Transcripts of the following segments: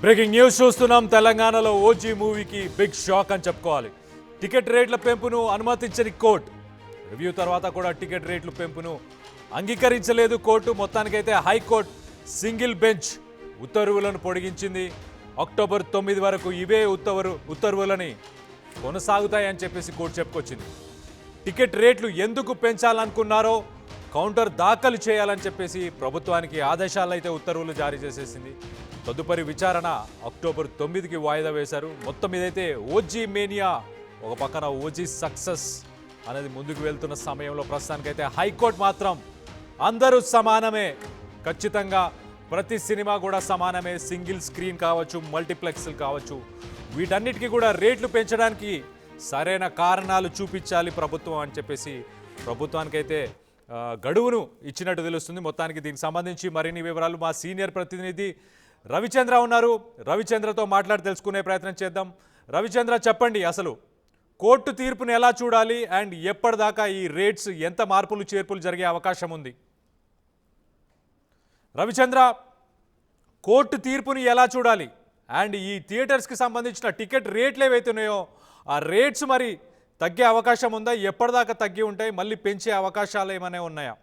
Breaking news చూస్తున్నాం. తెలంగాణలో OG మూవీకి బిగ్ షాక్ అని చెప్పుకోవాలి. టికెట్ రేట్ల పెంపును అనుమతించని కోర్టు. రివ్యూ తర్వాత కూడా టికెట్ రేట్ల పెంపును అంగీకరించలేదు కోర్టు. మొత్తానికైతే హైకోర్టు సింగిల్ బెంచ్ ఉత్తర్వులను పొడిగించింది. అక్టోబర్ 9 వరకు ఇవే ఉత్తర్వులని కొనసాగుతాయని చెప్పేసి కోర్టు చెప్పుకొచ్చింది. టికెట్ రేట్లు ఎందుకు పెంచాలనుకున్నారో కౌంటర్ దాఖలు చేయాలని చెప్పేసి ప్రభుత్వానికి ఆదేశాలు అయితే ఉత్తర్వులు జారీ చేసేసింది. తదుపరి విచారణ అక్టోబర్ 9కి వాయిదా వేశారు. మొత్తం ఇదైతే ఓజీ మేనియా ఒక పక్కన ఓజీ సక్సెస్ అనేది ముందుకు వెళ్తున్న సమయంలో ప్రస్తుతానికైతే హైకోర్టు మాత్రం అందరూ సమానమే, ఖచ్చితంగా ప్రతి సినిమా కూడా సమానమే, సింగిల్ స్క్రీన్ కావచ్చు, మల్టీప్లెక్స్లు కావచ్చు, వీటన్నిటికీ కూడా రేట్లు పెంచడానికి సరైన కారణాలు చూపించాలి ప్రభుత్వం అని చెప్పేసి ప్రభుత్వానికైతే గడువును ఇచ్చినట్టు తెలుస్తుంది. మొత్తానికి దీనికి సంబంధించి మరిన్ని వివరాలు మా సీనియర్ ప్రతినిధి రవిచంద్ర ఉన్నారు. రవిచంద్రతో మాట్లాడి తెలుసుకునే ప్రయత్నం చేద్దాం. రవిచంద్ర, చెప్పండి, అసలు కోర్టు తీర్పును ఎలా చూడాలి అండ్ ఎప్పటిదాకా ఈ రేట్స్ ఎంత మార్పులు చేర్పులు జరిగే అవకాశం ఉంది? రవిచంద్ర, కోర్టు తీర్పుని ఎలా చూడాలి అండ్ ఈ థియేటర్స్కి సంబంధించిన టికెట్ రేట్లు ఏవైతే ఉన్నాయో ఆ రేట్స్ మరి తగ్గే అవకాశం ఉందా? ఎప్పటిదాకా తగ్గి ఉంటాయి? మళ్ళీ పెంచే అవకాశాలు ఏమైనా ఉన్నాయా?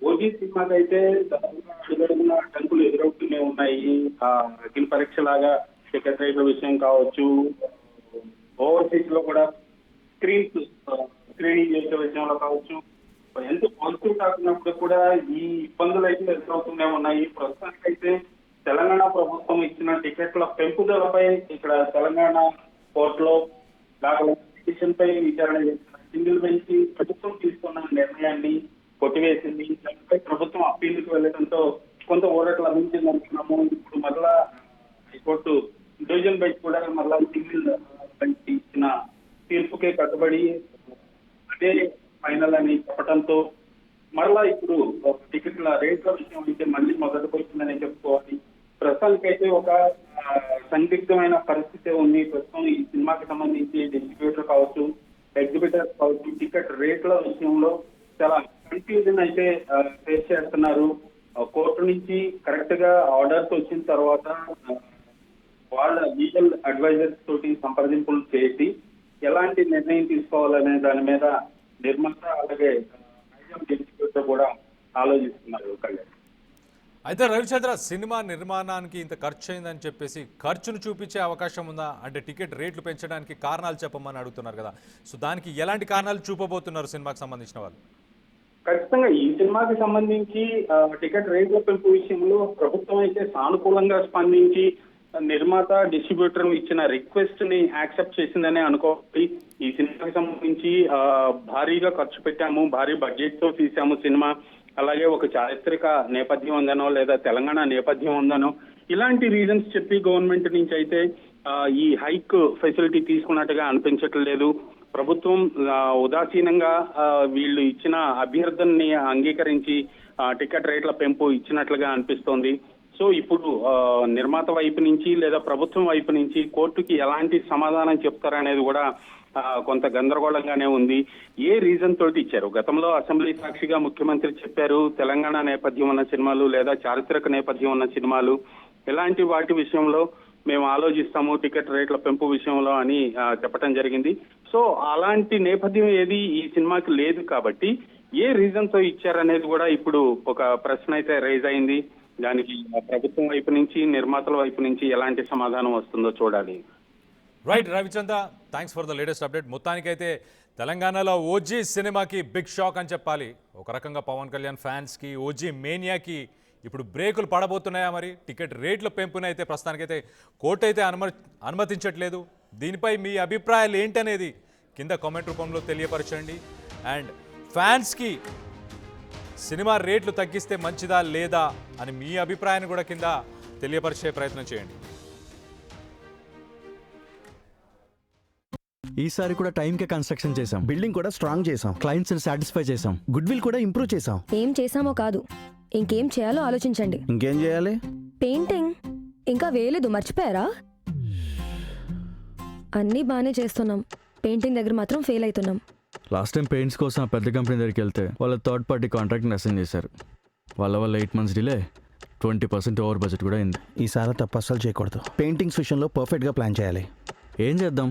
ఓజీ సినిమాకైతే అడుగడుగున టంకులు ఎదురవుతూనే ఉన్నాయి. అఖిల పరీక్ష లాగా టికెట్ రేట్ల విషయం కావచ్చు, ఓవర్సీస్ లో కూడా స్క్రీనింగ్ చేసే విషయంలో కావచ్చు, ఎంత పాజిటివ్ కాకున్నప్పుడు కూడా ఈ ఇబ్బందులు అయితే ఎదురవుతూనే ఉన్నాయి. ప్రస్తుతానికైతే తెలంగాణ ప్రభుత్వం ఇచ్చిన టికెట్ల పెంపుదలపై ఇక్కడ తెలంగాణ కోర్టులో దాఖలు పిటిషన్ పై విచారణ చేసిన సింగిల్ బెంచ్ ప్రభుత్వం తీసుకున్న నిర్ణయాన్ని కొట్టివేసింది. దానిపై ప్రభుత్వం అప్పీలుకు వెళ్లడంతో కొంత ఊరట లభించింది అనుకున్నాము. ఇప్పుడు మరలా హైకోర్టు డివిజన్ బెంచ్ కూడా మరలా సింగిల్ బెంచ్ ఇచ్చిన తీర్పుకే కట్టుబడి అదే ఫైనల్ అని చెప్పడంతో మరలా ఇప్పుడు టికెట్ల రేట్ల విషయం అయితే మళ్ళీ మొదటికి వచ్చిందని చెప్పుకోవాలి. ప్రస్తుతానికైతే ఒక సందిగ్ధమైన పరిస్థితి ఉంది. ప్రస్తుతం ఈ సినిమాకి సంబంధించి డిస్ట్రిబ్యూటర్ కావచ్చు, ఎగ్జిబిటర్స్ కావచ్చు, టికెట్ రేట్ల విషయంలో చాలా కన్ఫ్యూజన్ అయితే ఫేస్ చేస్తున్నారు. కోర్టు నుంచి కరెక్ట్ గా ఆర్డర్స్ వచ్చిన తర్వాత వాళ్ళ లీగల్ అడ్వైజర్స్ తోటి సంప్రదింపులు చేసి ఎలాంటి నిర్ణయం తీసుకోవాలనే దాని మీద నిర్మాత అలాగే డిస్ట్రిబ్యూటర్ కూడా ఆలోచిస్తున్నారు. అయితే రవిచంద్ర, సినిమా నిర్మాణానికి ఇంత ఖర్చు అయిందని చెప్పేసి ఖర్చును చూపించే అవకాశం ఉందా? అంటే టికెట్ రేట్లు పెంచడానికి కారణాలు చెప్పమని అడుగుతున్నారు కదా, సో దానికి ఎలాంటి కారణాలు చూపబోతున్నారు సినిమాకి సంబంధించిన వాళ్ళు? ఖచ్చితంగా ఈ సినిమాకి సంబంధించి టికెట్ రేట్ల పెంపు విషయంలో ప్రభుత్వం అయితే సానుకూలంగా స్పందించి నిర్మాత డిస్ట్రిబ్యూటర్ ఇచ్చిన రిక్వెస్ట్ ని యాక్సెప్ట్ చేసిందనే అనుకోవాలి. ఈ సినిమాకి సంబంధించి భారీగా ఖర్చు పెట్టాము, భారీ బడ్జెట్ తో తీసాము సినిమా, అలాగే ఒక చారిత్రక నేపథ్యం ఉందనో లేదా తెలంగాణ నేపథ్యం ఉందనో ఇలాంటి రీజన్స్ చెప్పి గవర్నమెంట్ నుంచి అయితే ఈ హైక్ ఫెసిలిటీ తీసుకున్నట్టుగా అనిపించట్లేదు. ప్రభుత్వం ఉదాసీనంగా వీళ్ళు ఇచ్చిన అభ్యర్థనని అంగీకరించి టికెట్ రేట్ల పెంపు ఇచ్చినట్లుగా అనిపిస్తోంది. సో ఇప్పుడు నిర్మాత వైపు నుంచి లేదా ప్రభుత్వం వైపు నుంచి కోర్టుకి ఎలాంటి సమాధానం చెప్తారనేది కూడా కొంత గందరగోళంగానే ఉంది. ఏ రీజన్ తోటి ఇచ్చారు? గతంలో అసెంబ్లీ సాక్షిగా ముఖ్యమంత్రి చెప్పారు, తెలంగాణ నేపథ్యం ఉన్న సినిమాలు లేదా చారిత్రక నేపథ్యం ఉన్న సినిమాలు ఇలాంటి వాటి విషయంలో మేము ఆలోచిస్తాము టికెట్ రేట్ల పెంపు విషయంలో అని చెప్పడం జరిగింది. సో అలాంటి నేపథ్యం ఏది ఈ సినిమాకి లేదు కాబట్టి ఏ రీజన్ తో ఇచ్చారనేది కూడా ఇప్పుడు ఒక ప్రశ్న అయితే రైజ్ అయింది. దానికి ప్రభుత్వం వైపు నుంచి నిర్మాతల వైపు నుంచి ఎలాంటి సమాధానం వస్తుందో చూడాలి. Right Ravichandra, thanks for the latest update. మొత్తానికైతే తెలంగాణలో ఓజీ సినిమాకి బిగ్ షాక్ అని చెప్పాలి. ఒక రకంగా పవన్ కళ్యాణ్ ఫ్యాన్స్కి, ఓజీ మేనియాకి ఇప్పుడు బ్రేకులు పడబోతున్నాయా? మరి టికెట్ రేట్ల పెంపునైతే ప్రస్తుతానికైతే కోర్టు అయితే అనుమతించట్లేదు. దీనిపై మీ అభిప్రాయాలు ఏంటనేది కింద కామెంట్ రూపంలో తెలియపరచండి. అండ్ ఫ్యాన్స్కి సినిమా రేట్లు తగ్గిస్తే మంచిదా లేదా అని మీ అభిప్రాయాన్ని కూడా కింద తెలియపరిచే ప్రయత్నం చేయండి. ఈసారి కూడా టైంకే కన్స్ట్రక్షన్ చేసాం, బిల్డింగ్ కూడా స్ట్రాంగ్ చేసాం, క్లయింట్స్ ని సాటిస్ఫై చేసాం, గుడ్ విల్ కూడా ఇంప్రూవ్ చేసాం. ఏం చేసామో కాదు, ఇంకేం చేయాలో ఆలోచించండి. ఇంకేం చేయాలి? పెయింటింగ్ ఇంకా వేయలేదు, మర్చిపోయారా? అన్నీ బాగానే చేస్తున్నాం, పెయింటింగ్ దగ్గర మాత్రం ఫెయిల్ అవుతున్నాం. లాస్ట్ టైం పెయింట్స్ కోసం ఆ పెద్ద కంపెనీ దగ్గరికి వెళ్తే వాళ్ళ థర్డ్ పార్టీ కాంట్రాక్ట్ని అసైన్ చేశారు. వాళ్ళ 8 months డిలే, 20% ఓవర్ బడ్జెట్ కూడా అయింది. ఈసారి తప్పు అస్సలు చేయకూడదు. పెయింటింగ్స్ విషయంలో పర్ఫెక్ట్గా ప్లాన్ చేయాలి. ఏం చేద్దాం,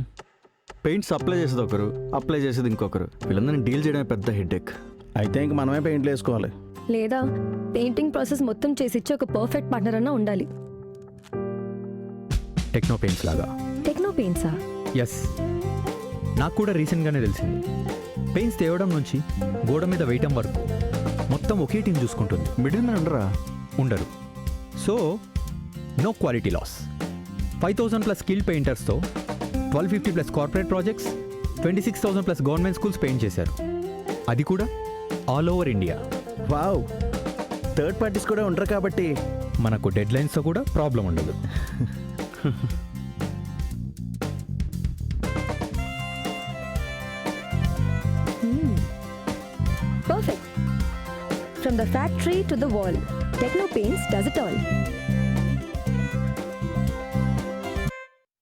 పెయింట్ సప్లై చేసేది ఒకరు, అప్లై చేసేది ఇంకొకరు. వీళ్ళందరినీ డీల్ చేయడమే పెద్ద హెడేక్. అయితే ఇంక మనమే పెయింట్లు వేసుకోవాలి. లేదా పెయింటింగ్ ప్రాసెస్ మొత్తం చేసిచ్చే ఒక పర్ఫెక్ట్ పార్ట్నర్ అన్నా ఉండాలి. టెక్నో పెయింట్స్ లాగా. టెక్నో పెయింట్సా? ఎస్, నాకు కూడా రీసెంట్గానే తెలిసింది. పెయింట్స్ తేవడం నుంచి గోడ మీద వేయటం వరకు మొత్తం ఒకే టీం చూసుకుంటుంది. మిడిల్ మ్యాన్ ఉండరా? ఉండరు. So no quality loss. 5,000 plus skill పెయింటర్స్తో 1250 plus corporate projects, 26,000 plus government schools paint చేశారు. అది కూడా all over India. Wow, third parties కూడా ఉండరు కాబట్టి మనకు డెడ్ లైన్స్తో కూడా ప్రాబ్లం ఉండదు. Perfect. From the factory to the wall, Techno Paints does it all.